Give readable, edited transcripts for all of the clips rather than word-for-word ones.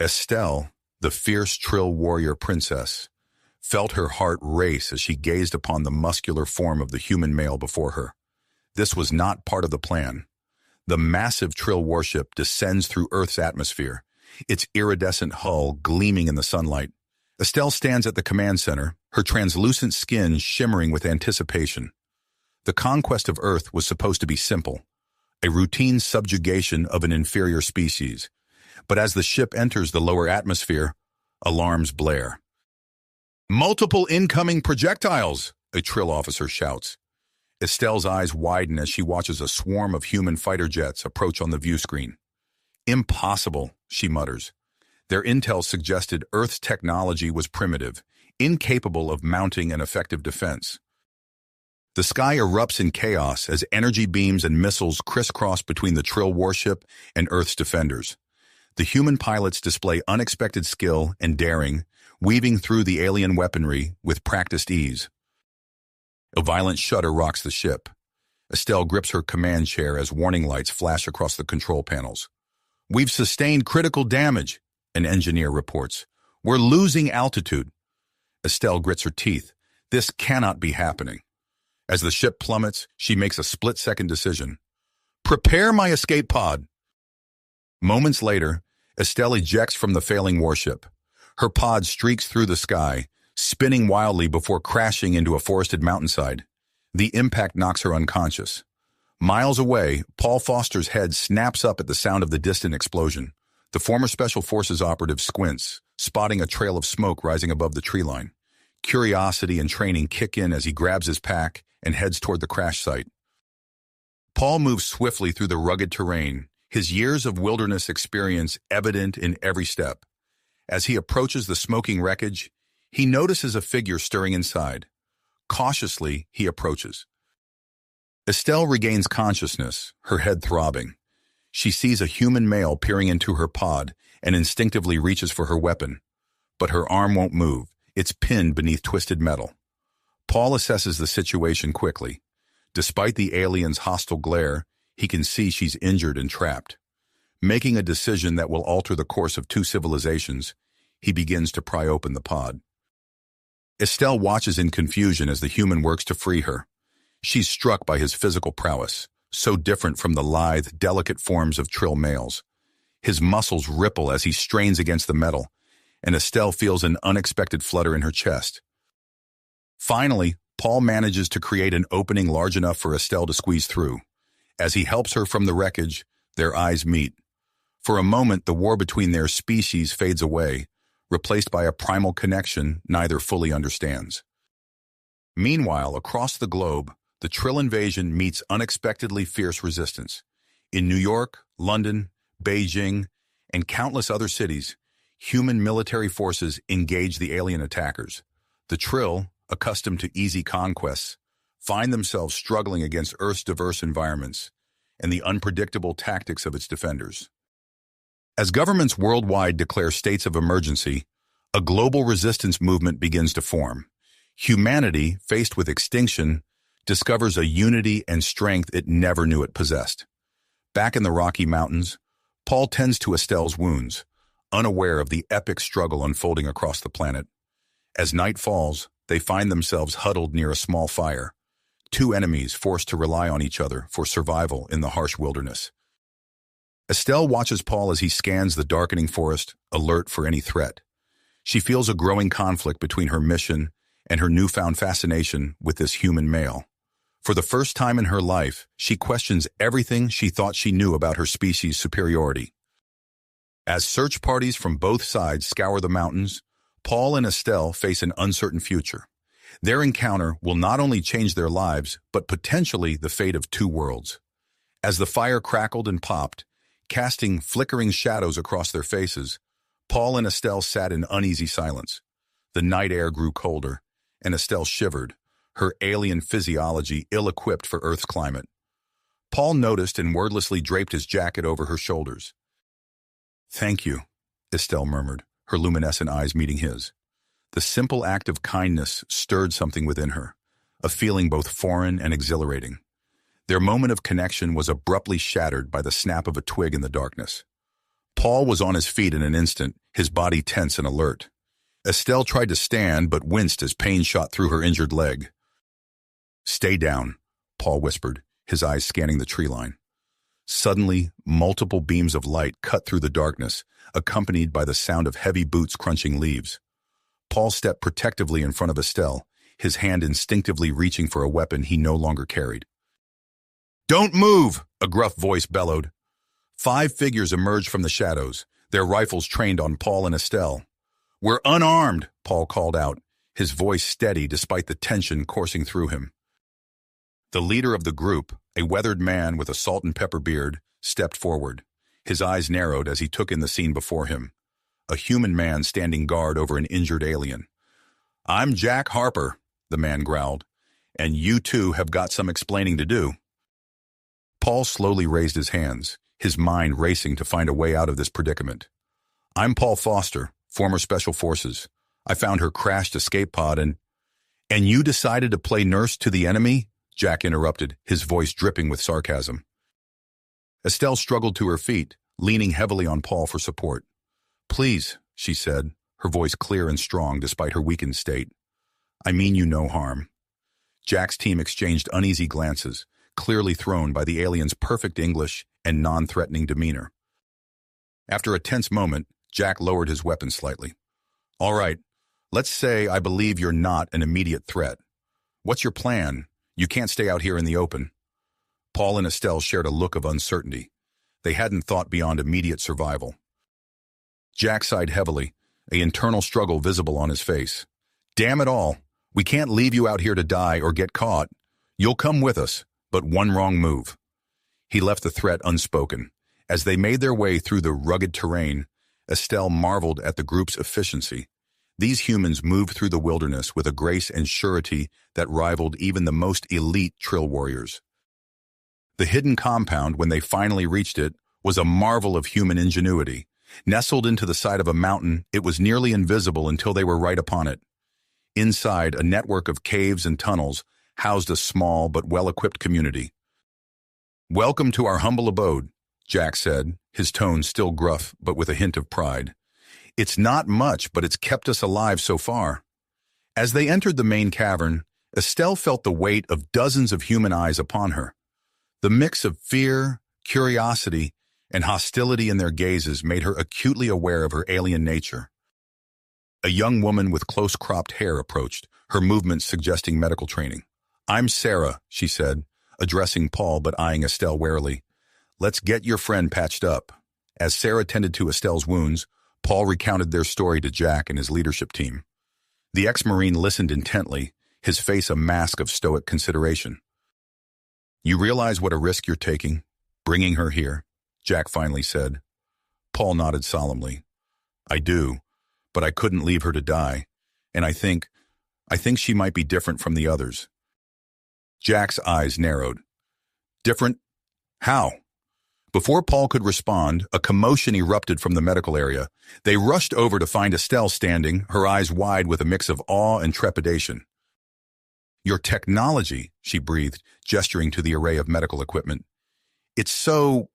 Estelle, the fierce Trill warrior princess, felt her heart race as she gazed upon the muscular form of the human male before her. This was not part of the plan. The massive Trill warship descends through Earth's atmosphere, its iridescent hull gleaming in the sunlight. Estelle stands at the command center, her translucent skin shimmering with anticipation. The conquest of Earth was supposed to be simple, a routine subjugation of an inferior species. But as the ship enters the lower atmosphere, alarms blare. "Multiple incoming projectiles!" a Trill officer shouts. Estelle's eyes widen as she watches a swarm of human fighter jets approach on the view screen. "Impossible," she mutters. Their intel suggested Earth's technology was primitive, incapable of mounting an effective defense. The sky erupts in chaos as energy beams and missiles crisscross between the Trill warship and Earth's defenders. The human pilots display unexpected skill and daring, weaving through the alien weaponry with practiced ease. A violent shudder rocks the ship. Estelle grips her command chair as warning lights flash across the control panels. "We've sustained critical damage," an engineer reports. "We're losing altitude." Estelle grits her teeth. This cannot be happening. As the ship plummets, she makes a split-second decision. "Prepare my escape pod." Moments later, Estelle ejects from the failing warship. Her pod streaks through the sky, spinning wildly before crashing into a forested mountainside. The impact knocks her unconscious. Miles away, Paul Foster's head snaps up at the sound of the distant explosion. The former Special Forces operative squints, spotting a trail of smoke rising above the tree line. Curiosity and training kick in as he grabs his pack and heads toward the crash site. Paul moves swiftly through the rugged terrain, his years of wilderness experience evident in every step. As he approaches the smoking wreckage, he notices a figure stirring inside. Cautiously, he approaches. Estelle regains consciousness, her head throbbing. She sees a human male peering into her pod and instinctively reaches for her weapon. But her arm won't move. It's pinned beneath twisted metal. Paul assesses the situation quickly. Despite the alien's hostile glare, he can see she's injured and trapped. Making a decision that will alter the course of two civilizations, he begins to pry open the pod. Estelle watches in confusion as the human works to free her. She's struck by his physical prowess, so different from the lithe, delicate forms of Trill males. His muscles ripple as he strains against the metal, and Estelle feels an unexpected flutter in her chest. Finally, Paul manages to create an opening large enough for Estelle to squeeze through. As he helps her from the wreckage, their eyes meet. For a moment, the war between their species fades away, replaced by a primal connection neither fully understands. Meanwhile, across the globe, the Trill invasion meets unexpectedly fierce resistance. In New York, London, Beijing, and countless other cities, human military forces engage the alien attackers. The Trill, accustomed to easy conquests, find themselves struggling against Earth's diverse environments and the unpredictable tactics of its defenders. As governments worldwide declare states of emergency, a global resistance movement begins to form. Humanity, faced with extinction, discovers a unity and strength it never knew it possessed. Back in the Rocky Mountains, Paul tends to Estelle's wounds, unaware of the epic struggle unfolding across the planet. As night falls, they find themselves huddled near a small fire, two enemies forced to rely on each other for survival in the harsh wilderness. Estelle watches Paul as he scans the darkening forest, alert for any threat. She feels a growing conflict between her mission and her newfound fascination with this human male. For the first time in her life, she questions everything she thought she knew about her species' superiority. As search parties from both sides scour the mountains, Paul and Estelle face an uncertain future. Their encounter will not only change their lives, but potentially the fate of two worlds. As the fire crackled and popped, casting flickering shadows across their faces, Paul and Estelle sat in uneasy silence. The night air grew colder, and Estelle shivered, her alien physiology ill-equipped for Earth's climate. Paul noticed and wordlessly draped his jacket over her shoulders. "Thank you," Estelle murmured, her luminescent eyes meeting his. The simple act of kindness stirred something within her, a feeling both foreign and exhilarating. Their moment of connection was abruptly shattered by the snap of a twig in the darkness. Paul was on his feet in an instant, his body tense and alert. Estelle tried to stand but winced as pain shot through her injured leg. "Stay down," Paul whispered, his eyes scanning the tree line. Suddenly, multiple beams of light cut through the darkness, accompanied by the sound of heavy boots crunching leaves. Paul stepped protectively in front of Estelle, his hand instinctively reaching for a weapon he no longer carried. "Don't move!" a gruff voice bellowed. 5 figures emerged from the shadows, their rifles trained on Paul and Estelle. "We're unarmed," Paul called out, his voice steady despite the tension coursing through him. The leader of the group, a weathered man with a salt and pepper beard, stepped forward. His eyes narrowed as he took in the scene before him. A human man standing guard over an injured alien. "I'm Jack Harper," the man growled, "and you two have got some explaining to do." Paul slowly raised his hands, his mind racing to find a way out of this predicament. "I'm Paul Foster, former Special Forces. I found her crashed escape pod and you decided to play nurse to the enemy?" Jack interrupted, his voice dripping with sarcasm. Estelle struggled to her feet, leaning heavily on Paul for support. "Please," she said, her voice clear and strong despite her weakened state. "I mean you no harm." Jack's team exchanged uneasy glances, clearly thrown by the alien's perfect English and non-threatening demeanor. After a tense moment, Jack lowered his weapon slightly. "All right, let's say I believe you're not an immediate threat. What's your plan? You can't stay out here in the open." Paul and Estelle shared a look of uncertainty. They hadn't thought beyond immediate survival. Jack sighed heavily, an internal struggle visible on his face. "Damn it all, we can't leave you out here to die or get caught. You'll come with us, but one wrong move." He left the threat unspoken. As they made their way through the rugged terrain, Estelle marveled at the group's efficiency. These humans moved through the wilderness with a grace and surety that rivaled even the most elite Trill warriors. The hidden compound, when they finally reached it, was a marvel of human ingenuity. Nestled into the side of a mountain, it was nearly invisible until they were right upon it. Inside, a network of caves and tunnels housed a small but well-equipped community. "Welcome to our humble abode," Jack said, his tone still gruff but with a hint of pride. "It's not much, but it's kept us alive so far." As they entered the main cavern, Estelle felt the weight of dozens of human eyes upon her. The mix of fear, curiosity, and hostility in their gazes made her acutely aware of her alien nature. A young woman with close-cropped hair approached, her movements suggesting medical training. "I'm Sarah," she said, addressing Paul but eyeing Estelle warily. "Let's get your friend patched up." As Sarah tended to Estelle's wounds, Paul recounted their story to Jack and his leadership team. The ex-Marine listened intently, his face a mask of stoic consideration. "You realize what a risk you're taking, bringing her here?" Jack finally said. Paul nodded solemnly. "I do, but I couldn't leave her to die, and I think she might be different from the others." Jack's eyes narrowed. "Different? How?" Before Paul could respond, a commotion erupted from the medical area. They rushed over to find Estelle standing, her eyes wide with a mix of awe and trepidation. "Your technology," she breathed, gesturing to the array of medical equipment. "It's so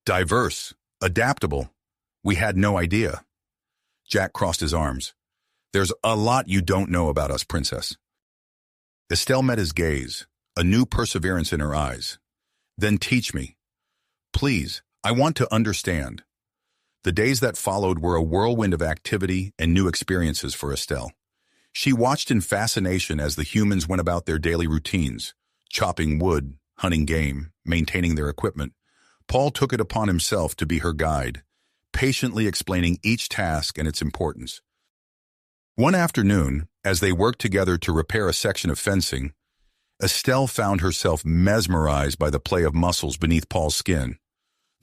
diverse, adaptable. We had no idea." Jack crossed his arms. "There's a lot you don't know about us, Princess." Estelle met his gaze, a new perseverance in her eyes. "Then teach me. Please, I want to understand." The days that followed were a whirlwind of activity and new experiences for Estelle. She watched in fascination as the humans went about their daily routines, chopping wood, hunting game, maintaining their equipment. Paul took it upon himself to be her guide, patiently explaining each task and its importance. One afternoon, as they worked together to repair a section of fencing, Estelle found herself mesmerized by the play of muscles beneath Paul's skin.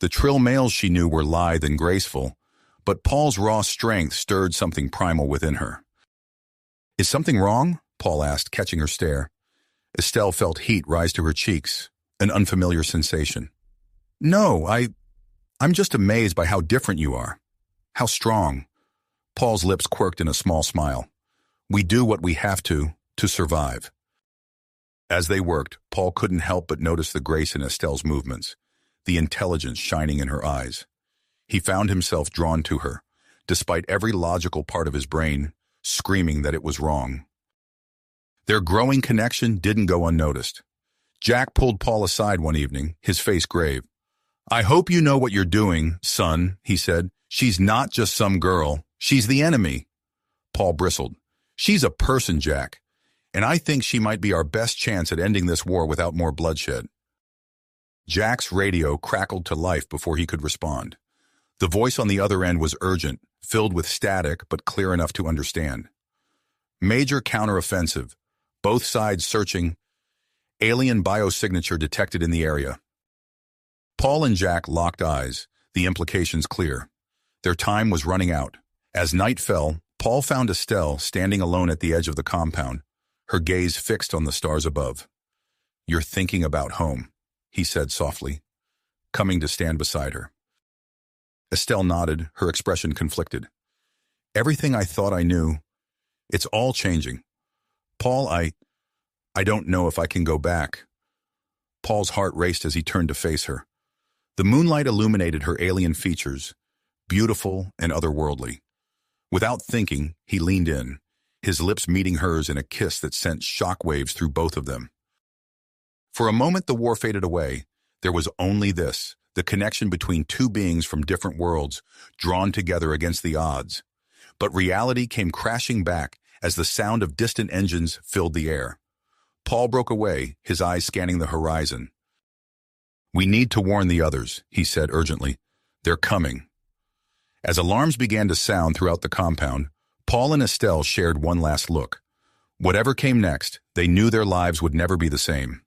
The Trill males she knew were lithe and graceful, but Paul's raw strength stirred something primal within her. "Is something wrong?" Paul asked, catching her stare. Estelle felt heat rise to her cheeks, an unfamiliar sensation. "No, I'm just amazed by how different you are. How strong." Paul's lips quirked in a small smile. "We do what we have to survive." As they worked, Paul couldn't help but notice the grace in Estelle's movements, the intelligence shining in her eyes. He found himself drawn to her, despite every logical part of his brain screaming that it was wrong. Their growing connection didn't go unnoticed. Jack pulled Paul aside one evening, his face grave. "I hope you know what you're doing, son," he said. "She's not just some girl. She's the enemy." Paul bristled. "She's a person, Jack, and I think she might be our best chance at ending this war without more bloodshed." Jack's radio crackled to life before he could respond. The voice on the other end was urgent, filled with static but clear enough to understand. "Major counteroffensive. Both sides searching. Alien biosignature detected in the area." Paul and Jack locked eyes, the implications clear. Their time was running out. As night fell, Paul found Estelle standing alone at the edge of the compound, her gaze fixed on the stars above. "You're thinking about home," he said softly, coming to stand beside her. Estelle nodded, her expression conflicted. "Everything I thought I knew, it's all changing. Paul, I don't know if I can go back." Paul's heart raced as he turned to face her. The moonlight illuminated her alien features, beautiful and otherworldly. Without thinking, he leaned in, his lips meeting hers in a kiss that sent shockwaves through both of them. For a moment the war faded away. There was only this, the connection between two beings from different worlds, drawn together against the odds. But reality came crashing back as the sound of distant engines filled the air. Paul broke away, his eyes scanning the horizon. "We need to warn the others," he said urgently. "They're coming." As alarms began to sound throughout the compound, Paul and Estelle shared one last look. Whatever came next, they knew their lives would never be the same.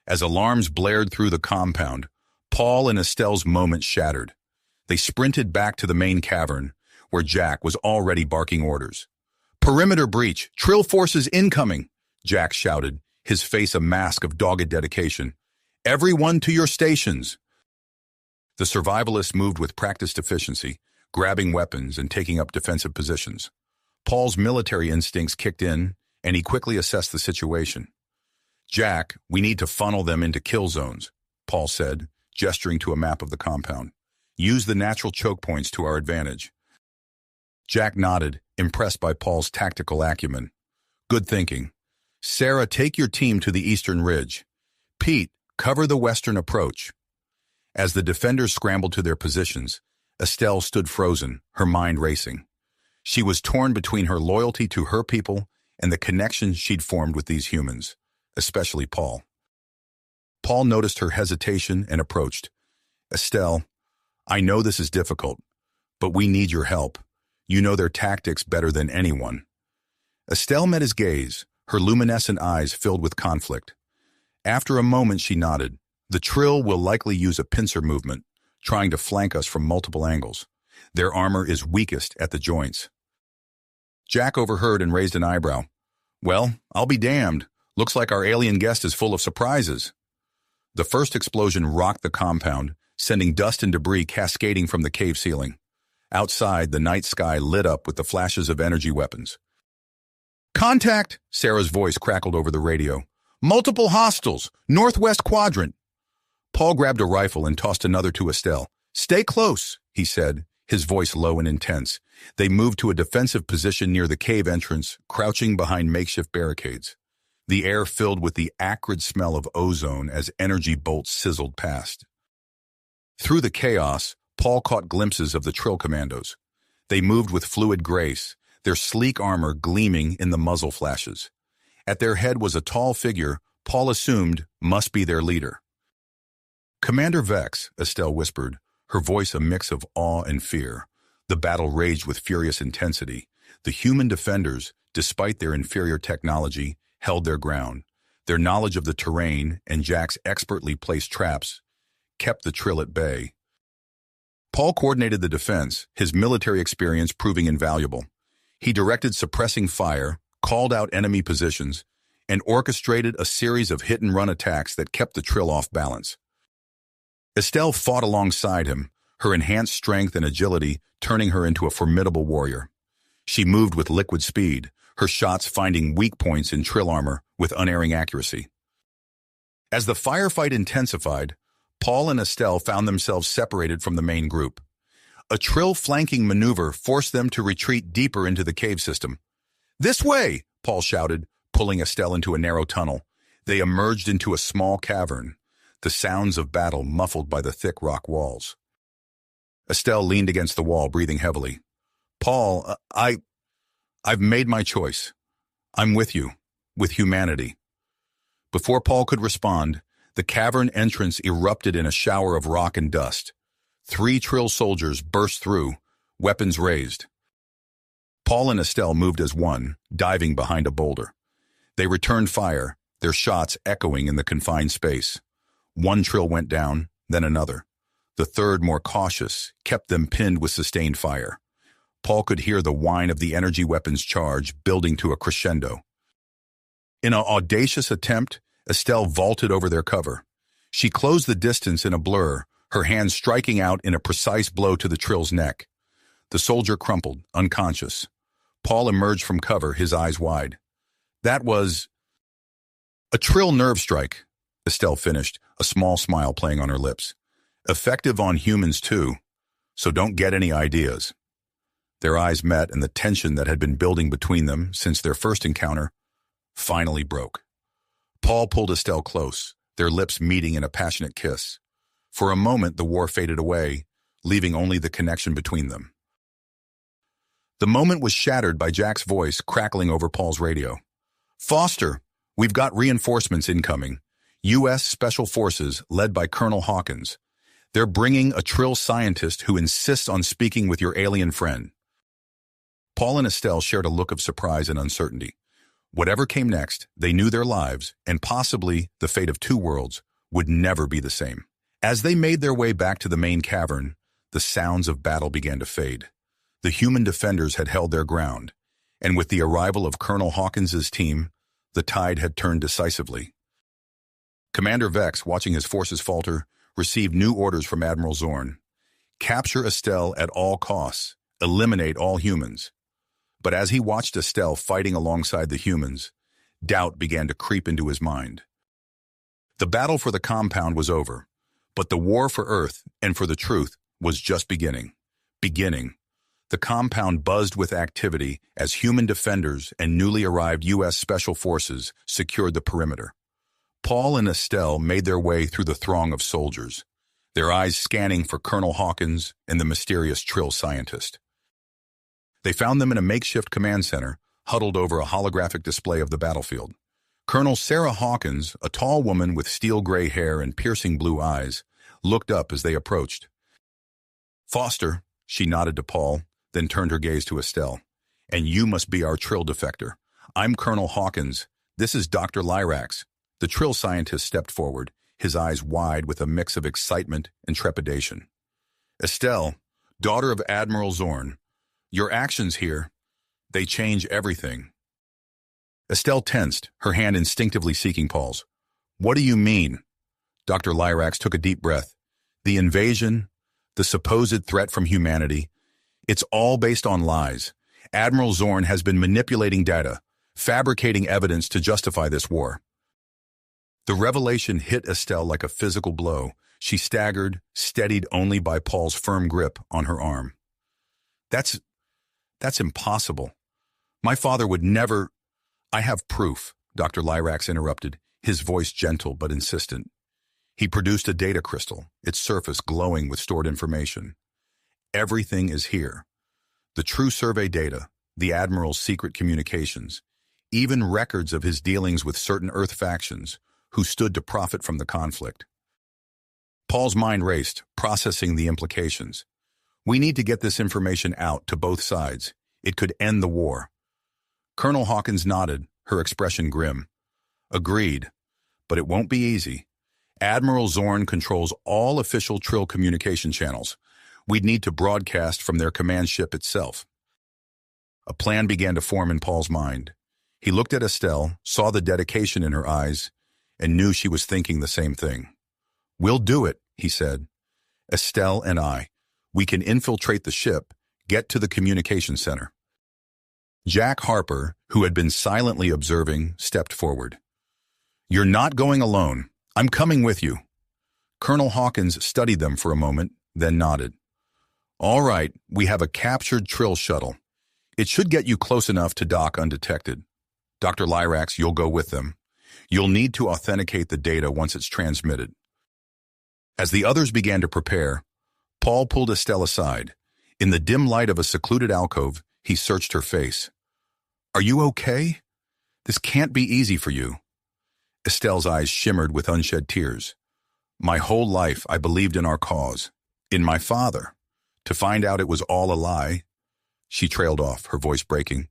As alarms blared through the compound, Paul and Estelle's moment shattered. They sprinted back to the main cavern, where Jack was already barking orders. "Perimeter breach! Trill forces incoming!" Jack shouted, his face a mask of dogged dedication. "Everyone to your stations!" The survivalists moved with practiced efficiency, grabbing weapons and taking up defensive positions. Paul's military instincts kicked in, and he quickly assessed the situation. "Jack, we need to funnel them into kill zones," Paul said, gesturing to a map of the compound. "Use the natural choke points to our advantage." Jack nodded, impressed by Paul's tactical acumen. "Good thinking. Sarah, take your team to the eastern ridge. Pete, cover the western approach." As the defenders scrambled to their positions, Estelle stood frozen, her mind racing. She was torn between her loyalty to her people and the connection she'd formed with these humans, especially Paul. Paul noticed her hesitation and approached. "Estelle, I know this is difficult, but we need your help. You know their tactics better than anyone." Estelle met his gaze, her luminescent eyes filled with conflict. After a moment, she nodded. "The Trill will likely use a pincer movement, trying to flank us from multiple angles. Their armor is weakest at the joints." Jack overheard and raised an eyebrow. "Well, I'll be damned. Looks like our alien guest is full of surprises." The first explosion rocked the compound, sending dust and debris cascading from the cave ceiling. Outside, the night sky lit up with the flashes of energy weapons. "Contact!" Sarah's voice crackled over the radio. "Multiple hostiles! Northwest quadrant!" Paul grabbed a rifle and tossed another to Estelle. "Stay close," he said, his voice low and intense. They moved to a defensive position near the cave entrance, crouching behind makeshift barricades. The air filled with the acrid smell of ozone as energy bolts sizzled past. Through the chaos, Paul caught glimpses of the Trill commandos. They moved with fluid grace, their sleek armor gleaming in the muzzle flashes. At their head was a tall figure Paul assumed must be their leader. "Commander Vex," Estelle whispered, her voice a mix of awe and fear. The battle raged with furious intensity. The human defenders, despite their inferior technology, held their ground. Their knowledge of the terrain and Jack's expertly placed traps kept the Trill at bay. Paul coordinated the defense, his military experience proving invaluable. He directed suppressing fire, called out enemy positions, and orchestrated a series of hit-and-run attacks that kept the Trill off balance. Estelle fought alongside him, her enhanced strength and agility turning her into a formidable warrior. She moved with liquid speed, her shots finding weak points in Trill armor with unerring accuracy. As the firefight intensified, Paul and Estelle found themselves separated from the main group. A Trill flanking maneuver forced them to retreat deeper into the cave system. "This way!" Paul shouted, pulling Estelle into a narrow tunnel. They emerged into a small cavern, the sounds of battle muffled by the thick rock walls. Estelle leaned against the wall, breathing heavily. "Paul, I've made my choice. I'm with you, with humanity." Before Paul could respond, the cavern entrance erupted in a shower of rock and dust. 3 Trill soldiers burst through, weapons raised. Paul and Estelle moved as one, diving behind a boulder. They returned fire, their shots echoing in the confined space. 1 Trill went down, then another. The third, more cautious, kept them pinned with sustained fire. Paul could hear the whine of the energy weapon's charge building to a crescendo. In an audacious attempt, Estelle vaulted over their cover. She closed the distance in a blur, her hand striking out in a precise blow to the Trill's neck. The soldier crumpled, unconscious. Paul emerged from cover, his eyes wide. "That was a Trill nerve strike," Estelle finished, a small smile playing on her lips. "Effective on humans too, so don't get any ideas." Their eyes met, and the tension that had been building between them since their first encounter finally broke. Paul pulled Estelle close, their lips meeting in a passionate kiss. For a moment, the war faded away, leaving only the connection between them. The moment was shattered by Jack's voice crackling over Paul's radio. "Foster, we've got reinforcements incoming. U.S. Special Forces, led by Colonel Hawkins. They're bringing a Trill scientist who insists on speaking with your alien friend." Paul and Estelle shared a look of surprise and uncertainty. Whatever came next, they knew their lives, and possibly the fate of 2 worlds, would never be the same. As they made their way back to the main cavern, the sounds of battle began to fade. The human defenders had held their ground, and with the arrival of Colonel Hawkins's team, the tide had turned decisively. Commander Vex, watching his forces falter, received new orders from Admiral Zorn. Capture Estelle at all costs, eliminate all humans. But as he watched Estelle fighting alongside the humans, doubt began to creep into his mind. The battle for the compound was over, but the war for Earth and for the truth was just beginning. The compound buzzed with activity as human defenders and newly arrived U.S. Special Forces secured the perimeter. Paul and Estelle made their way through the throng of soldiers, their eyes scanning for Colonel Hawkins and the mysterious Trill scientist. They found them in a makeshift command center, huddled over a holographic display of the battlefield. Colonel Sarah Hawkins, a tall woman with steel-gray hair and piercing blue eyes, looked up as they approached. "Foster," she nodded to Paul, then turned her gaze to Estelle. "And you must be our Trill defector. I'm Colonel Hawkins. This is Dr. Lyrax." The Trill scientist stepped forward, his eyes wide with a mix of excitement and trepidation. "Estelle, daughter of Admiral Zorn, your actions here, they change everything." Estelle tensed, her hand instinctively seeking Paul's. "What do you mean?" Dr. Lyrax took a deep breath. "The invasion, the supposed threat from humanity, it's all based on lies. Admiral Zorn has been manipulating data, fabricating evidence to justify this war." The revelation hit Estelle like a physical blow. She staggered, steadied only by Paul's firm grip on her arm. That's impossible. My father would never—" "I have proof," Dr. Lyrax interrupted, his voice gentle but insistent. He produced a data crystal, its surface glowing with stored information. "Everything is here. The true survey data, the Admiral's secret communications, even records of his dealings with certain Earth factions who stood to profit from the conflict." Paul's mind raced, processing the implications. "We need to get this information out to both sides. It could end the war." Colonel Hawkins nodded, her expression grim. "Agreed, but it won't be easy. Admiral Zorn controls all official Trill communication channels. We'd need to broadcast from their command ship itself." A plan began to form in Paul's mind. He looked at Estelle, saw the dedication in her eyes, and knew she was thinking the same thing. "We'll do it," he said. "Estelle and I. We can infiltrate the ship, get to the communication center." Jack Harper, who had been silently observing, stepped forward. "You're not going alone. I'm coming with you." Colonel Hawkins studied them for a moment, then nodded. All right, we have a captured Trill shuttle. It should get you close enough to dock undetected. Dr. Lyrax, you'll go with them. You'll need to authenticate the data once it's transmitted. As the others began to prepare, Paul pulled Estelle aside. In the dim light of a secluded alcove, he searched her face. Are you okay? This can't be easy for you. Estelle's eyes shimmered with unshed tears. My whole life I believed in our cause, in my father. To find out it was all a lie. She trailed off, her voice breaking.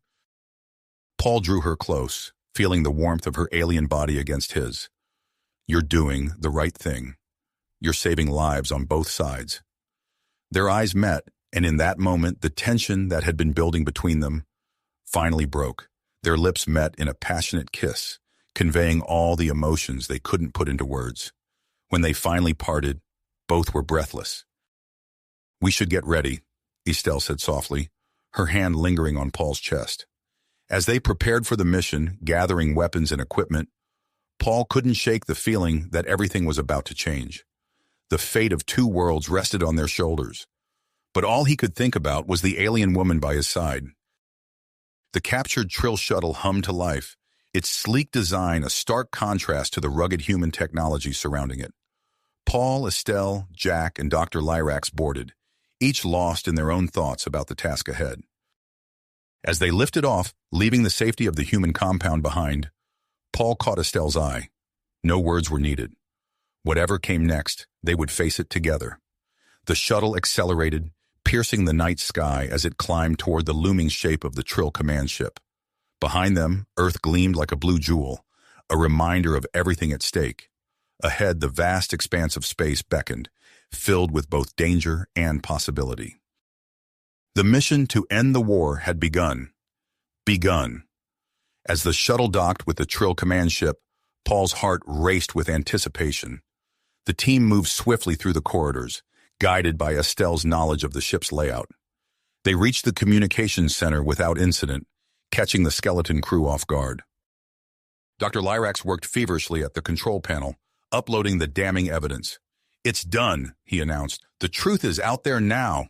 Paul drew her close, feeling the warmth of her alien body against his. You're doing the right thing. You're saving lives on both sides. Their eyes met, and in that moment, the tension that had been building between them finally broke. Their lips met in a passionate kiss, conveying all the emotions they couldn't put into words. When they finally parted, both were breathless. We should get ready, Estelle said softly, her hand lingering on Paul's chest. As they prepared for the mission, gathering weapons and equipment, Paul couldn't shake the feeling that everything was about to change. The fate of two worlds rested on their shoulders. But all he could think about was the alien woman by his side. The captured Trill shuttle hummed to life, its sleek design a stark contrast to the rugged human technology surrounding it. Paul, Estelle, Jack, and Dr. Lyrax boarded, each lost in their own thoughts about the task ahead. As they lifted off, leaving the safety of the human compound behind, Paul caught Estelle's eye. No words were needed. Whatever came next, they would face it together. The shuttle accelerated, piercing the night sky as it climbed toward the looming shape of the Trill command ship. Behind them, Earth gleamed like a blue jewel, a reminder of everything at stake. Ahead, the vast expanse of space beckoned, filled with both danger and possibility. The mission to end the war had begun. As the shuttle docked with the Trill command ship, Paul's heart raced with anticipation. The team moved swiftly through the corridors, guided by Estelle's knowledge of the ship's layout. They reached the communications center without incident, catching the skeleton crew off guard. Dr. Lyrax worked feverishly at the control panel, uploading the damning evidence. It's done, he announced. The truth is out there now.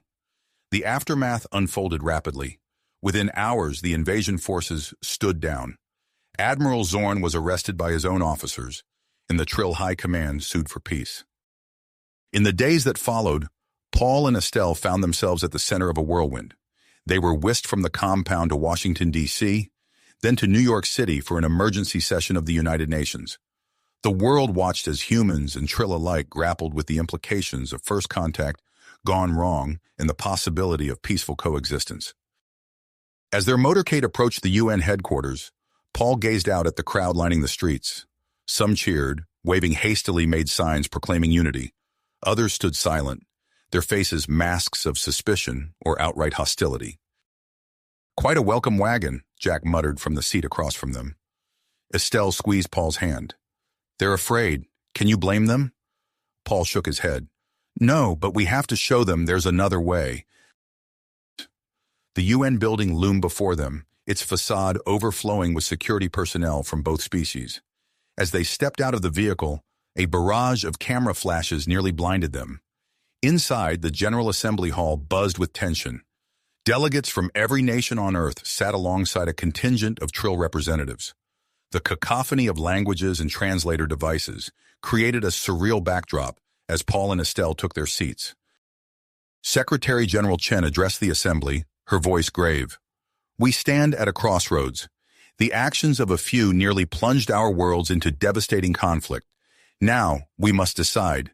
The aftermath unfolded rapidly. Within hours, the invasion forces stood down. Admiral Zorn was arrested by his own officers, and the Trill High Command sued for peace. In the days that followed, Paul and Estelle found themselves at the center of a whirlwind. They were whisked from the compound to Washington, D.C., then to New York City for an emergency session of the United Nations. The world watched as humans and Trill alike grappled with the implications of first contact gone wrong and the possibility of peaceful coexistence. As their motorcade approached the UN headquarters, Paul gazed out at the crowd lining the streets. Some cheered, waving hastily made signs proclaiming unity. Others stood silent, their faces masks of suspicion or outright hostility. Quite a welcome wagon, Jack muttered from the seat across from them. Estelle squeezed Paul's hand. They're afraid. Can you blame them? Paul shook his head. No, but we have to show them there's another way. The UN building loomed before them, its facade overflowing with security personnel from both species. As they stepped out of the vehicle, a barrage of camera flashes nearly blinded them. Inside, the General Assembly Hall buzzed with tension. Delegates from every nation on Earth sat alongside a contingent of Trill representatives. The cacophony of languages and translator devices created a surreal backdrop as Paul and Estelle took their seats. Secretary General Chen addressed the assembly, her voice grave. We stand at a crossroads. The actions of a few nearly plunged our worlds into devastating conflict. Now, we must decide.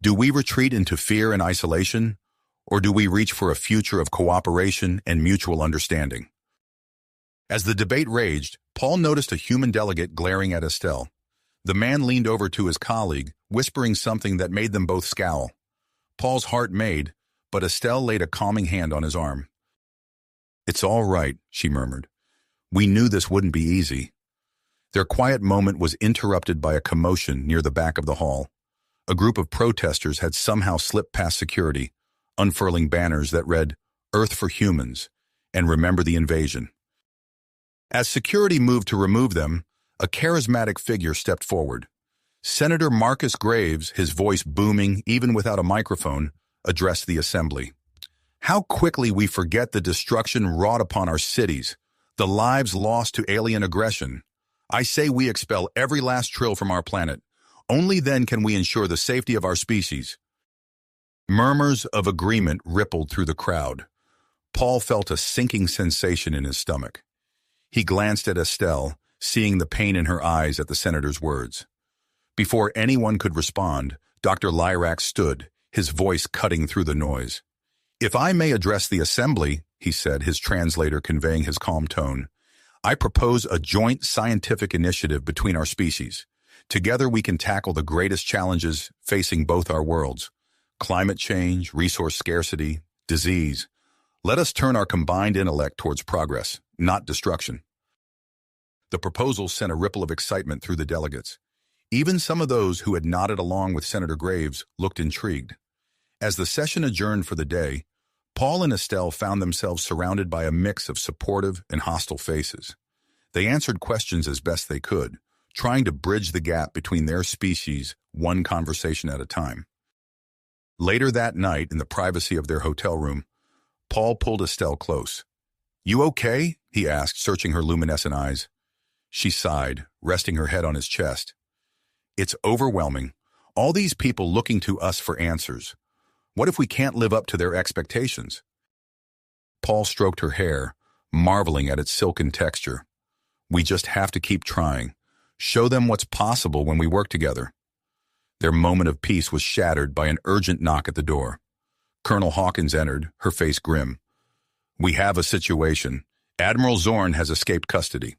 Do we retreat into fear and isolation, or do we reach for a future of cooperation and mutual understanding? As the debate raged, Paul noticed a human delegate glaring at Estelle. The man leaned over to his colleague, whispering something that made them both scowl. Paul's heart made, but Estelle laid a calming hand on his arm. It's all right, she murmured. We knew this wouldn't be easy. Their quiet moment was interrupted by a commotion near the back of the hall. A group of protesters had somehow slipped past security, unfurling banners that read, Earth for Humans, and Remember the Invasion. As security moved to remove them, a charismatic figure stepped forward. Senator Marcus Graves, his voice booming even without a microphone, addressed the assembly. How quickly we forget the destruction wrought upon our cities, the lives lost to alien aggression. I say we expel every last Trill from our planet. Only then can we ensure the safety of our species. Murmurs of agreement rippled through the crowd. Paul felt a sinking sensation in his stomach. He glanced at Estelle, seeing the pain in her eyes at the senator's words. Before anyone could respond, Dr. Lyrac stood, his voice cutting through the noise. "If I may address the assembly," he said, his translator conveying his calm tone, "I propose a joint scientific initiative between our species. Together we can tackle the greatest challenges facing both our worlds: climate change, resource scarcity, disease. Let us turn our combined intellect towards progress, not destruction." The proposal sent a ripple of excitement through the delegates. Even some of those who had nodded along with Senator Graves looked intrigued. As the session adjourned for the day, Paul and Estelle found themselves surrounded by a mix of supportive and hostile faces. They answered questions as best they could, trying to bridge the gap between their species, one conversation at a time. Later that night, in the privacy of their hotel room, Paul pulled Estelle close. "You okay?" he asked, searching her luminescent eyes. She sighed, resting her head on his chest. "It's overwhelming. All these people looking to us for answers. What if we can't live up to their expectations?" Paul stroked her hair, marveling at its silken texture. "We just have to keep trying. Show them what's possible when we work together." Their moment of peace was shattered by an urgent knock at the door. Colonel Hawkins entered, her face grim. "We have a situation. Admiral Zorn has escaped custody."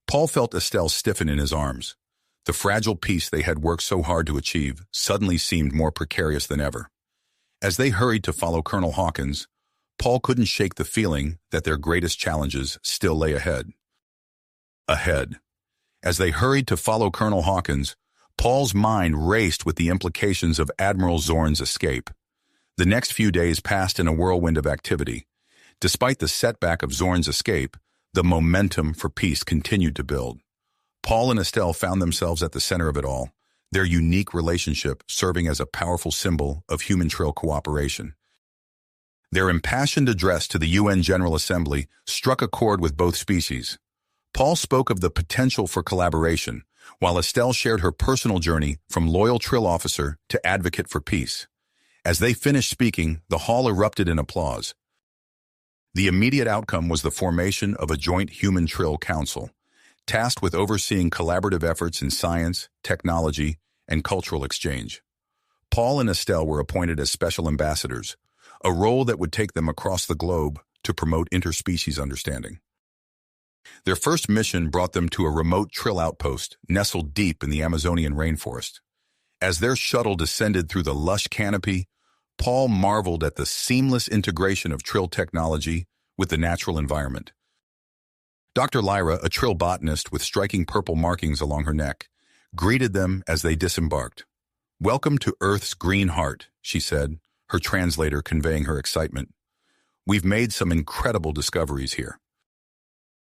Paul felt Estelle stiffen in his arms. The fragile peace they had worked so hard to achieve suddenly seemed more precarious than ever. As they hurried to follow Colonel Hawkins, Paul couldn't shake the feeling that their greatest challenges still lay ahead. As they hurried to follow Colonel Hawkins, Paul's mind raced with the implications of Admiral Zorn's escape. The next few days passed in a whirlwind of activity. Despite the setback of Zorn's escape, the momentum for peace continued to build. Paul and Estelle found themselves at the center of it all, their unique relationship serving as a powerful symbol of human Trill cooperation. Their impassioned address to the UN General Assembly struck a chord with both species. Paul spoke of the potential for collaboration, while Estelle shared her personal journey from loyal Trill officer to advocate for peace. As they finished speaking, the hall erupted in applause. The immediate outcome was the formation of a joint human Trill Council, tasked with overseeing collaborative efforts in science, technology, and cultural exchange. Paul and Estelle were appointed as special ambassadors, a role that would take them across the globe to promote interspecies understanding. Their first mission brought them to a remote Trill outpost nestled deep in the Amazonian rainforest. As their shuttle descended through the lush canopy, Paul marveled at the seamless integration of Trill technology with the natural environment. Dr. Lyra, a Trill botanist with striking purple markings along her neck, greeted them as they disembarked. "Welcome to Earth's green heart," she said, her translator conveying her excitement. "We've made some incredible discoveries here."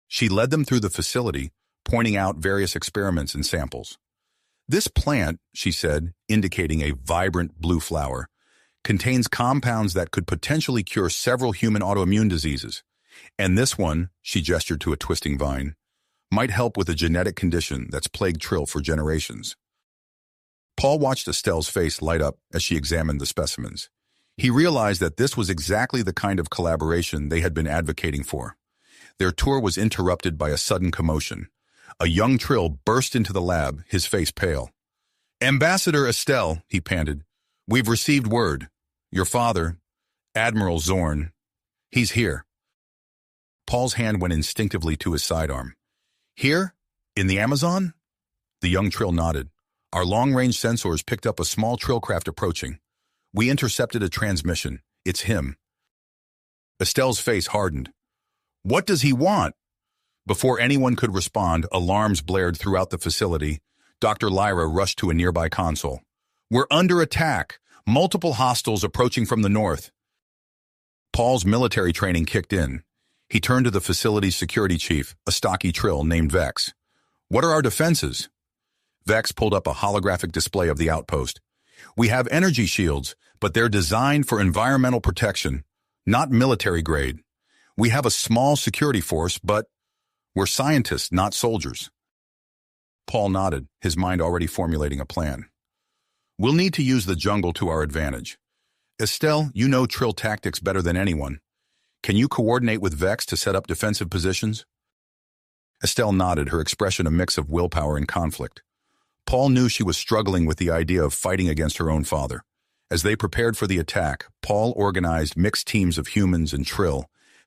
She led them through the facility, pointing out various experiments and samples. "This plant," she said, indicating a vibrant blue flower, "contains compounds that could potentially cure several human autoimmune diseases. And this one," she gestured to a twisting vine, "might help with a genetic condition that's plagued Trill for generations." Paul watched Estelle's face light up as she examined the specimens. He realized that this was exactly the kind of collaboration they had been advocating for. Their tour was interrupted by a sudden commotion. A young Trill burst into the lab, his face pale. "Ambassador Estelle," he panted, "we've received word. Your father, Admiral Zorn, he's here." Paul's hand went instinctively to his sidearm. "Here? In the Amazon?" The young Trill nodded. "Our long-range sensors picked up a small Trill craft approaching. We intercepted a transmission. It's him." Estelle's face hardened. "What does he want?" Before anyone could respond, alarms blared throughout the facility. Dr. Lyra rushed to a nearby console. "We're under attack. Multiple hostiles approaching from the north." Paul's military training kicked in. He turned to the facility's security chief, a stocky Trill named Vex. "What are our defenses?" Vex pulled up a holographic display of the outpost. "We have energy shields, but they're designed for environmental protection. Not military grade. We have a small security force, but we're scientists, not soldiers. Paul nodded, his mind already formulating a plan. We'll need to use the jungle to our advantage. Estelle, you know Trill tactics better than anyone. Can you coordinate with Vex to set up defensive positions? Estelle nodded, her expression a mix of willpower and conflict. Paul knew she was struggling with the idea of fighting against her own father. As they prepared for the attack, Paul organized mixed teams of humans and Trill,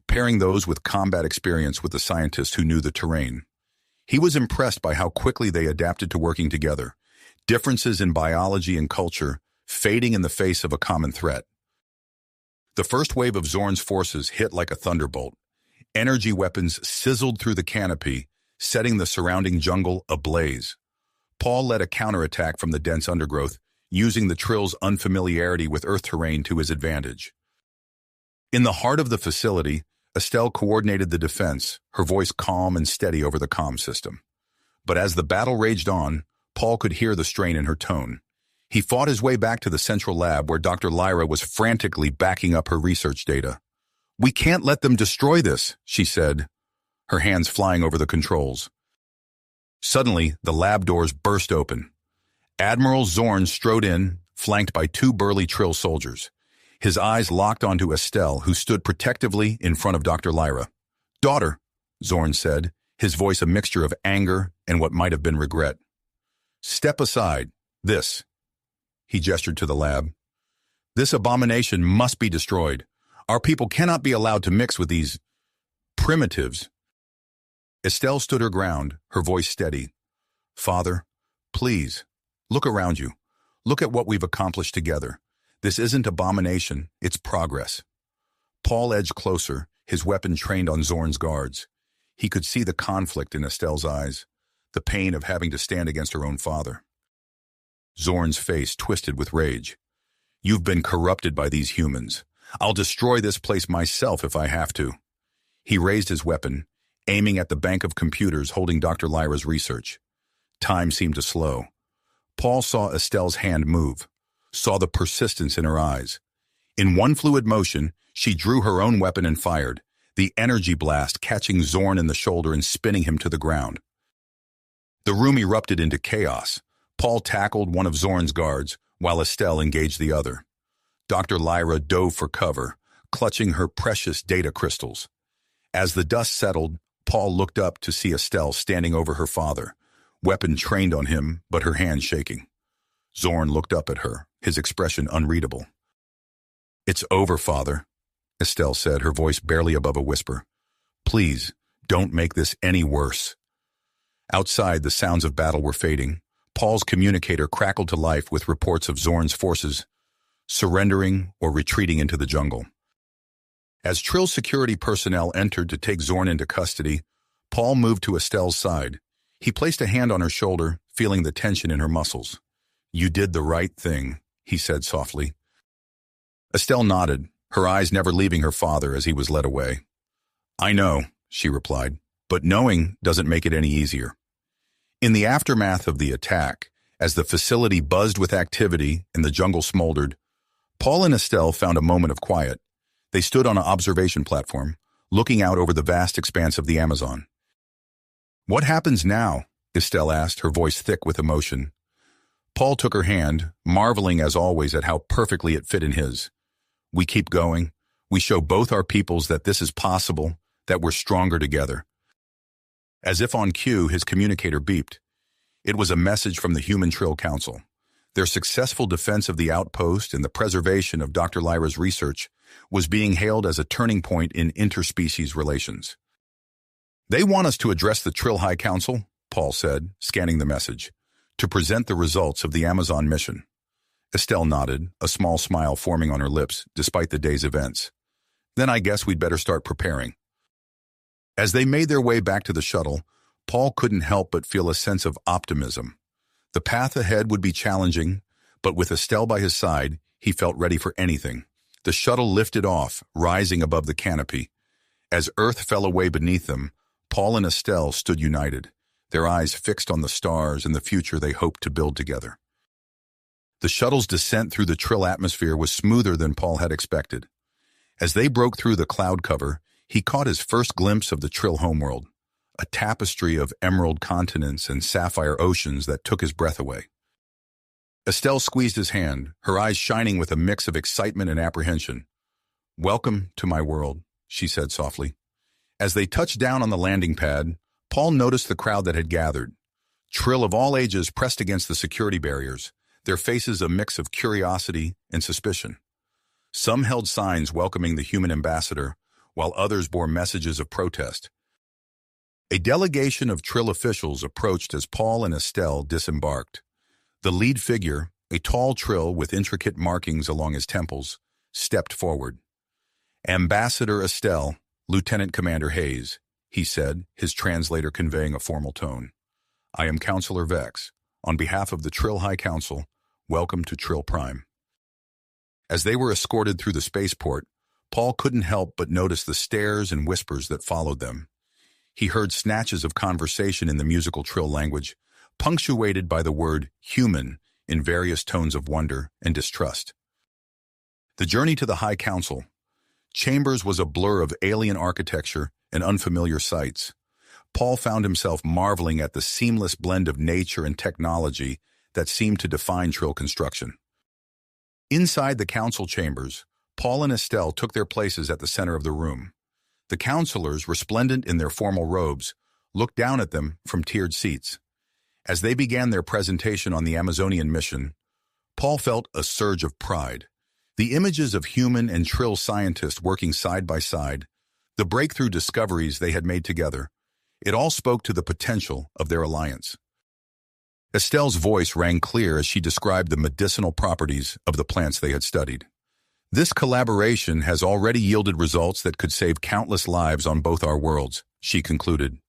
pairing those with combat experience with the scientists who knew the terrain. He was impressed by how quickly they adapted to working together, differences in biology and culture fading in the face of a common threat. The first wave of Zorn's forces hit like a thunderbolt. Energy weapons sizzled through the canopy, setting the surrounding jungle ablaze. Paul led a counterattack from the dense undergrowth, using the Trill's unfamiliarity with earth terrain to his advantage. In the heart of the facility, Estelle coordinated the defense, her voice calm and steady over the comm system. But as the battle raged on, Paul could hear the strain in her tone. He fought his way back to the central lab where Dr. Lyra was frantically backing up her research data. "We can't let them destroy this," she said, her hands flying over the controls. Suddenly, the lab doors burst open. Admiral Zorn strode in, flanked by two burly Trill soldiers. His eyes locked onto Estelle, who stood protectively in front of Dr. Lyra. "Daughter," Zorn said, his voice a mixture of anger and what might have been regret. "Step aside. This." He gestured to the lab. "This abomination must be destroyed. Our people cannot be allowed to mix with these primitives." Estelle stood her ground, her voice steady. "Father, please, look around you. Look at what we've accomplished together. This isn't abomination, it's progress." Paul edged closer, his weapon trained on Zorn's guards. He could see the conflict in Estelle's eyes, the pain of having to stand against her own father. Zorn's face twisted with rage. "You've been corrupted by these humans. I'll destroy this place myself if I have to." He raised his weapon, aiming at the bank of computers holding Dr. Lyra's research. Time seemed to slow. Paul saw Estelle's hand move, saw the persistence in her eyes. In one fluid motion, she drew her own weapon and fired, the energy blast catching Zorn in the shoulder and spinning him to the ground. The room erupted into chaos. Paul tackled one of Zorn's guards, while Estelle engaged the other. Dr. Lyra dove for cover, clutching her precious data crystals. As the dust settled, Paul looked up to see Estelle standing over her father, weapon trained on him, but her hand shaking. Zorn looked up at her, his expression unreadable. "It's over, Father," Estelle said, her voice barely above a whisper. "Please, don't make this any worse." Outside, the sounds of battle were fading. Paul's communicator crackled to life with reports of Zorn's forces surrendering or retreating into the jungle. As Trill security personnel entered to take Zorn into custody, Paul moved to Estelle's side. He placed a hand on her shoulder, feeling the tension in her muscles. "You did the right thing," he said softly. Estelle nodded, her eyes never leaving her father as he was led away. "I know," she replied, "but knowing doesn't make it any easier." In the aftermath of the attack, as the facility buzzed with activity and the jungle smoldered, Paul and Estelle found a moment of quiet. They stood on an observation platform, looking out over the vast expanse of the Amazon. "What happens now?" Estelle asked, her voice thick with emotion. Paul took her hand, marveling as always at how perfectly it fit in his. "We keep going. We show both our peoples that this is possible, that we're stronger together." As if on cue, his communicator beeped. It was a message from the Human Trill Council. Their successful defense of the outpost and the preservation of Dr. Lyra's research was being hailed as a turning point in interspecies relations. "They want us to address the Trill High Council," Paul said, scanning the message, "to present the results of the Amazon mission." Estelle nodded, a small smile forming on her lips despite the day's events. "Then I guess we'd better start preparing." As they made their way back to the shuttle, Paul couldn't help but feel a sense of optimism. The path ahead would be challenging, but with Estelle by his side, he felt ready for anything. The shuttle lifted off, rising above the canopy. As Earth fell away beneath them, Paul and Estelle stood united, their eyes fixed on the stars and the future they hoped to build together. The shuttle's descent through the Trill atmosphere was smoother than Paul had expected. As they broke through the cloud cover, he caught his first glimpse of the Trill homeworld, a tapestry of emerald continents and sapphire oceans that took his breath away. Estelle squeezed his hand, her eyes shining with a mix of excitement and apprehension. "Welcome to my world," she said softly. As they touched down on the landing pad, Paul noticed the crowd that had gathered. Trill of all ages pressed against the security barriers, their faces a mix of curiosity and suspicion. Some held signs welcoming the human ambassador, while others bore messages of protest. A delegation of Trill officials approached as Paul and Estelle disembarked. The lead figure, a tall Trill with intricate markings along his temples, stepped forward. "Ambassador Estelle, Lieutenant Commander Hayes," he said, his translator conveying a formal tone. "I am Counselor Vex. On behalf of the Trill High Council, welcome to Trill Prime." As they were escorted through the spaceport, Paul couldn't help but notice the stares and whispers that followed them. He heard snatches of conversation in the musical Trill language, punctuated by the word human in various tones of wonder and distrust. The journey to the High Council. Chambers was a blur of alien architecture and unfamiliar sights. Paul found himself marveling at the seamless blend of nature and technology that seemed to define Trill construction. Inside the council chambers, Paul and Estelle took their places at the center of the room. The counselors, resplendent in their formal robes, looked down at them from tiered seats. As they began their presentation on the Amazonian mission, Paul felt a surge of pride. The images of human and Trill scientists working side by side, the breakthrough discoveries they had made together, it all spoke to the potential of their alliance. Estelle's voice rang clear as she described the medicinal properties of the plants they had studied. "This collaboration has already yielded results that could save countless lives on both our worlds," she concluded.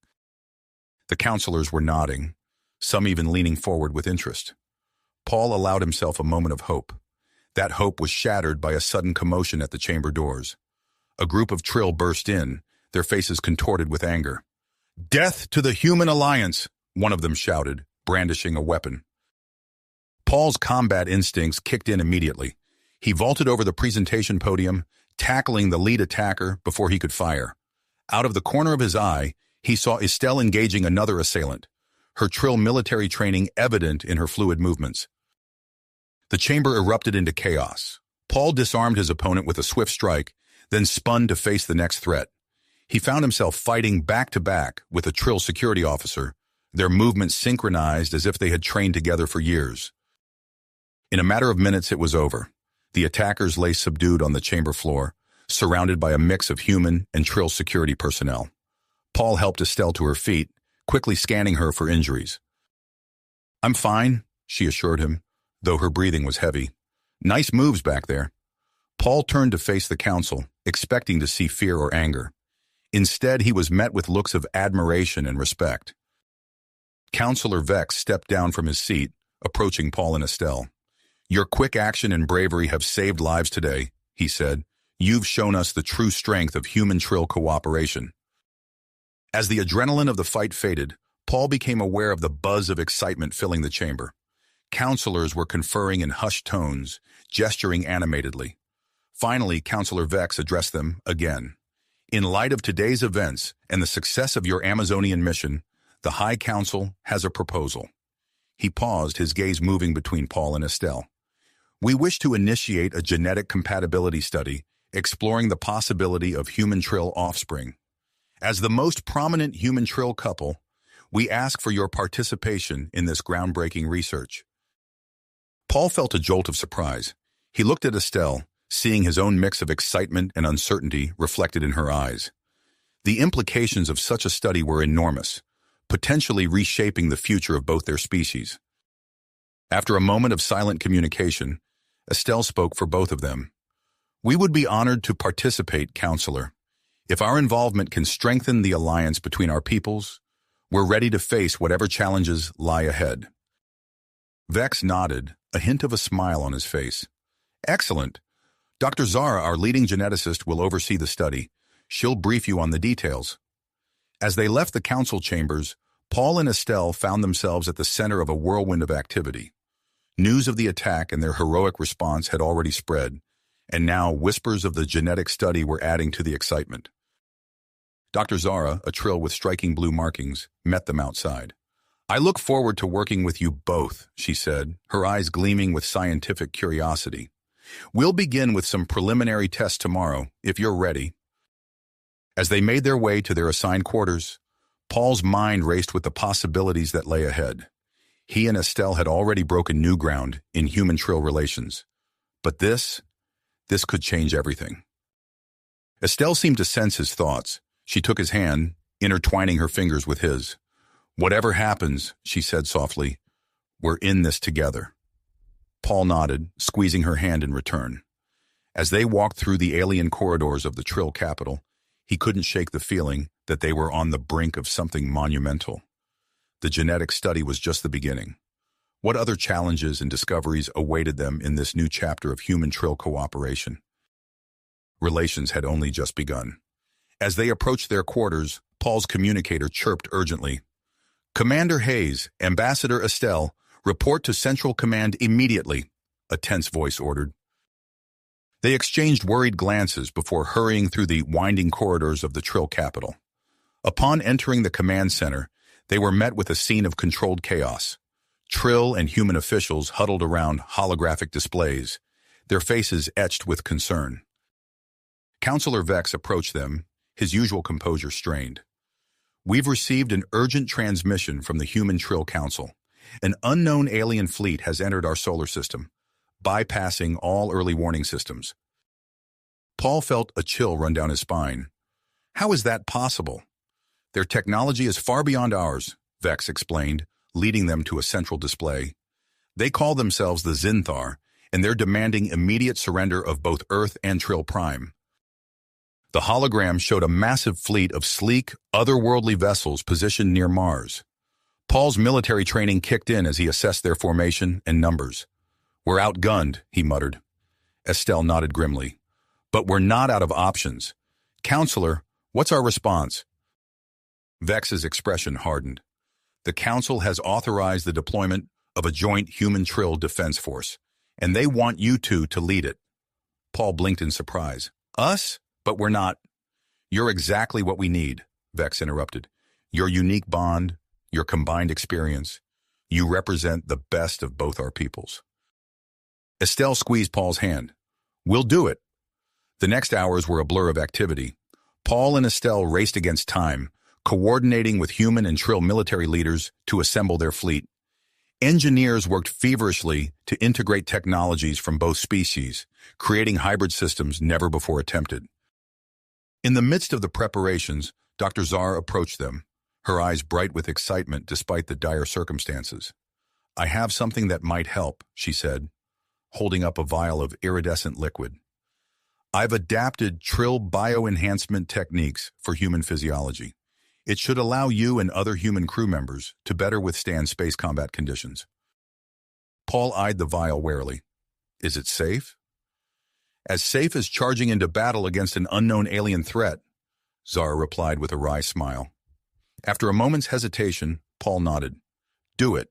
The counselors were nodding, some even leaning forward with interest. Paul allowed himself a moment of hope. That hope was shattered by a sudden commotion at the chamber doors. A group of Trill burst in, their faces contorted with anger. "Death to the human alliance!" one of them shouted, brandishing a weapon. Paul's combat instincts kicked in immediately. He vaulted over the presentation podium, tackling the lead attacker before he could fire. Out of the corner of his eye, he saw Estelle engaging another assailant, her Trill military training evident in her fluid movements. The chamber erupted into chaos. Paul disarmed his opponent with a swift strike, then spun to face the next threat. He found himself fighting back-to-back with a Trill security officer, their movements synchronized as if they had trained together for years. In a matter of minutes, it was over. The attackers lay subdued on the chamber floor, surrounded by a mix of human and Trill security personnel. Paul helped Estelle to her feet, quickly scanning her for injuries. "I'm fine," she assured him, though her breathing was heavy. "Nice moves back there." Paul turned to face the council, expecting to see fear or anger. Instead, he was met with looks of admiration and respect. Counselor Vex stepped down from his seat, approaching Paul and Estelle. "Your quick action and bravery have saved lives today," he said. "You've shown us the true strength of human-Trill cooperation." As the adrenaline of the fight faded, Paul became aware of the buzz of excitement filling the chamber. Counselors were conferring in hushed tones, gesturing animatedly. Finally, Counselor Vex addressed them again. "In light of today's events and the success of your Amazonian mission, the High Council has a proposal." He paused, his gaze moving between Paul and Estelle. "We wish to initiate a genetic compatibility study exploring the possibility of human-Trill offspring. As the most prominent human-Trill couple, we ask for your participation in this groundbreaking research." Paul felt a jolt of surprise. He looked at Estelle, seeing his own mix of excitement and uncertainty reflected in her eyes. The implications of such a study were enormous, potentially reshaping the future of both their species. After a moment of silent communication, Estelle spoke for both of them. "We would be honored to participate, Counselor. If our involvement can strengthen the alliance between our peoples, we're ready to face whatever challenges lie ahead." Vex nodded, a hint of a smile on his face. "Excellent. Dr. Zara, our leading geneticist, will oversee the study. She'll brief you on the details." As they left the council chambers, Paul and Estelle found themselves at the center of a whirlwind of activity. News of the attack and their heroic response had already spread, and now whispers of the genetic study were adding to the excitement. Dr. Zara, a Trill with striking blue markings, met them outside. "I look forward to working with you both," she said, her eyes gleaming with scientific curiosity. "We'll begin with some preliminary tests tomorrow, if you're ready." As they made their way to their assigned quarters, Paul's mind raced with the possibilities that lay ahead. He and Estelle had already broken new ground in human-Trill relations. But this could change everything. Estelle seemed to sense his thoughts. She took his hand, intertwining her fingers with his. "Whatever happens," she said softly, "we're in this together." Paul nodded, squeezing her hand in return. As they walked through the alien corridors of the Trill capital, he couldn't shake the feeling that they were on the brink of something monumental. The genetic study was just the beginning. What other challenges and discoveries awaited them in this new chapter of human-Trill cooperation? Relations had only just begun. As they approached their quarters, Paul's communicator chirped urgently. "Commander Hayes, Ambassador Estelle, report to Central Command immediately," a tense voice ordered. They exchanged worried glances before hurrying through the winding corridors of the Trill capital. Upon entering the command center, they were met with a scene of controlled chaos. Trill and human officials huddled around holographic displays, their faces etched with concern. Counselor Vex approached them, his usual composure strained. "We've received an urgent transmission from the human Trill Council. An unknown alien fleet has entered our solar system, bypassing all early warning systems." Paul felt a chill run down his spine. "How is that possible?" "Their technology is far beyond ours," Vex explained, leading them to a central display. "They call themselves the Zinthar, and they're demanding immediate surrender of both Earth and Trill Prime." The hologram showed a massive fleet of sleek, otherworldly vessels positioned near Mars. Paul's military training kicked in as he assessed their formation and numbers. "We're outgunned," he muttered. Estelle nodded grimly. "But we're not out of options. Counselor, what's our response?" Vex's expression hardened. "The Council has authorized the deployment of a joint human-Trill defense force, and they want you two to lead it." Paul blinked in surprise. "Us? But we're not." "You're exactly what we need," Vex interrupted. "Your unique bond, your combined experience. You represent the best of both our peoples." Estelle squeezed Paul's hand. "We'll do it." The next hours were a blur of activity. Paul and Estelle raced against time, coordinating with human and Trill military leaders to assemble their fleet. Engineers worked feverishly to integrate technologies from both species, creating hybrid systems never before attempted. In the midst of the preparations, Dr. Zara approached them, her eyes bright with excitement despite the dire circumstances. "I have something that might help," she said, holding up a vial of iridescent liquid. "I've adapted Trill bioenhancement techniques for human physiology. It should allow you and other human crew members to better withstand space combat conditions." Paul eyed the vial warily. "Is it safe?" "As safe as charging into battle against an unknown alien threat," Zara replied with a wry smile. After a moment's hesitation, Paul nodded. "Do it."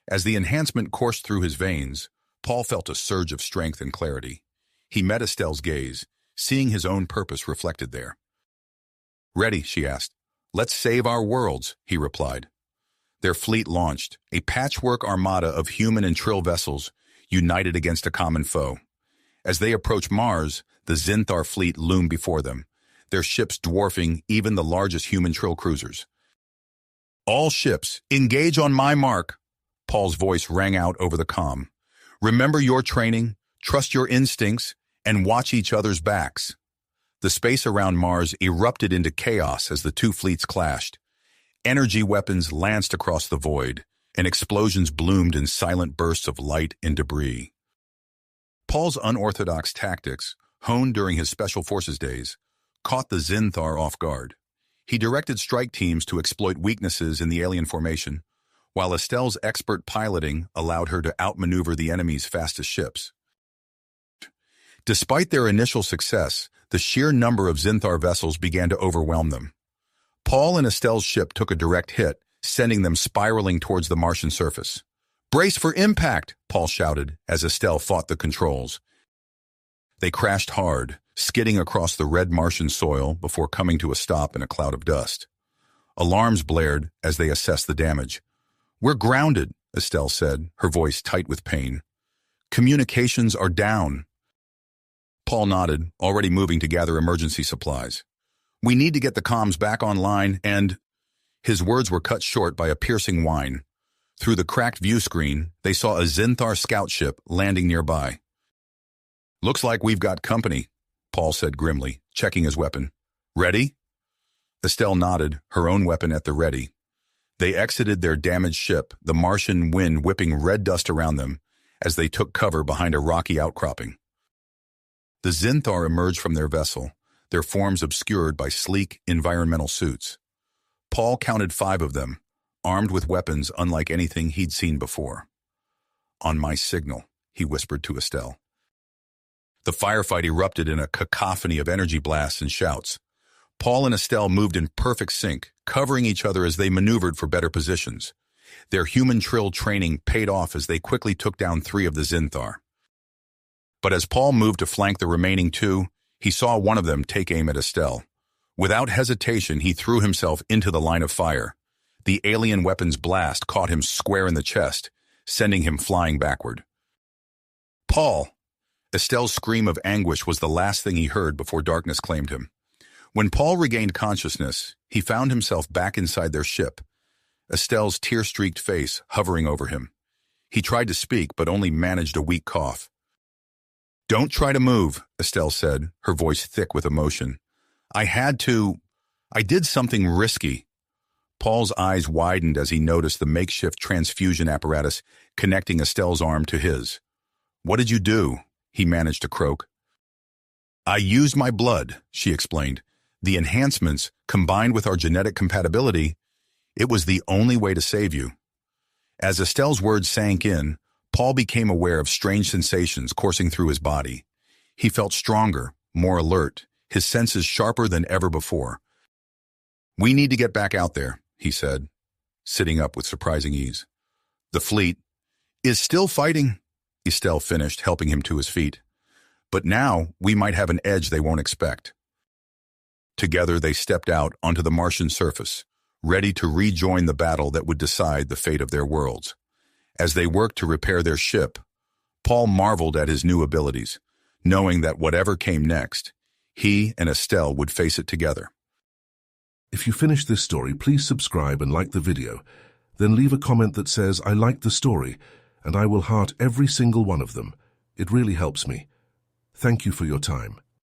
As the enhancement coursed through his veins, Paul felt a surge of strength and clarity. He met Estelle's gaze, seeing his own purpose reflected there. "Ready?" she asked. "Let's save our worlds," he replied. Their fleet launched, a patchwork armada of human and Trill vessels, united against a common foe. As they approached Mars, the Zinthar fleet loomed before them, their ships dwarfing even the largest human Trill cruisers. "All ships, engage on my mark," Paul's voice rang out over the comm. "Remember your training, trust your instincts, and watch each other's backs." The space around Mars erupted into chaos as the two fleets clashed. Energy weapons lanced across the void, and explosions bloomed in silent bursts of light and debris. Paul's unorthodox tactics, honed during his Special Forces days, caught the Zinthar off guard. He directed strike teams to exploit weaknesses in the alien formation, while Estelle's expert piloting allowed her to outmaneuver the enemy's fastest ships. Despite their initial success, the sheer number of Zinthar vessels began to overwhelm them. Paul and Estelle's ship took a direct hit, sending them spiraling towards the Martian surface. "Brace for impact," Paul shouted as Estelle fought the controls. They crashed hard, skidding across the red Martian soil before coming to a stop in a cloud of dust. Alarms blared as they assessed the damage. "We're grounded," Estelle said, her voice tight with pain. "Communications are down." Paul nodded, already moving to gather emergency supplies. "We need to get the comms back online and—" His words were cut short by a piercing whine. Through the cracked view screen, they saw a Zinthar scout ship landing nearby. "Looks like we've got company," Paul said grimly, checking his weapon. "Ready?" Estelle nodded, her own weapon at the ready. They exited their damaged ship, the Martian wind whipping red dust around them as they took cover behind a rocky outcropping. The Zinthar emerged from their vessel, their forms obscured by sleek, environmental suits. Paul counted 5 of them, armed with weapons unlike anything he'd seen before. "On my signal," he whispered to Estelle. The firefight erupted in a cacophony of energy blasts and shouts. Paul and Estelle moved in perfect sync, covering each other as they maneuvered for better positions. Their human Trill training paid off as they quickly took down 3 of the Zinthar. But as Paul moved to flank the remaining 2, he saw one of them take aim at Estelle. Without hesitation, he threw himself into the line of fire. The alien weapon's blast caught him square in the chest, sending him flying backward. "Paul!" Estelle's scream of anguish was the last thing he heard before darkness claimed him. When Paul regained consciousness, he found himself back inside their ship, Estelle's tear-streaked face hovering over him. He tried to speak, but only managed a weak cough. "Don't try to move," Estelle said, her voice thick with emotion. I did something risky." Paul's eyes widened as he noticed the makeshift transfusion apparatus connecting Estelle's arm to his. "What did you do?" he managed to croak. "I used my blood," she explained. "The enhancements, combined with our genetic compatibility, it was the only way to save you." As Estelle's words sank in, Paul became aware of strange sensations coursing through his body. He felt stronger, more alert, his senses sharper than ever before. "We need to get back out there," he said, sitting up with surprising ease. "The fleet is still fighting," Estelle finished, helping him to his feet. "But now we might have an edge they won't expect." Together they stepped out onto the Martian surface, ready to rejoin the battle that would decide the fate of their worlds. As they worked to repair their ship, Paul marveled at his new abilities, knowing that whatever came next, he and Estelle would face it together. If you finished this story, please subscribe and like the video. Then leave a comment that says, "I liked the story," and I will heart every single one of them. It really helps me. Thank you for your time.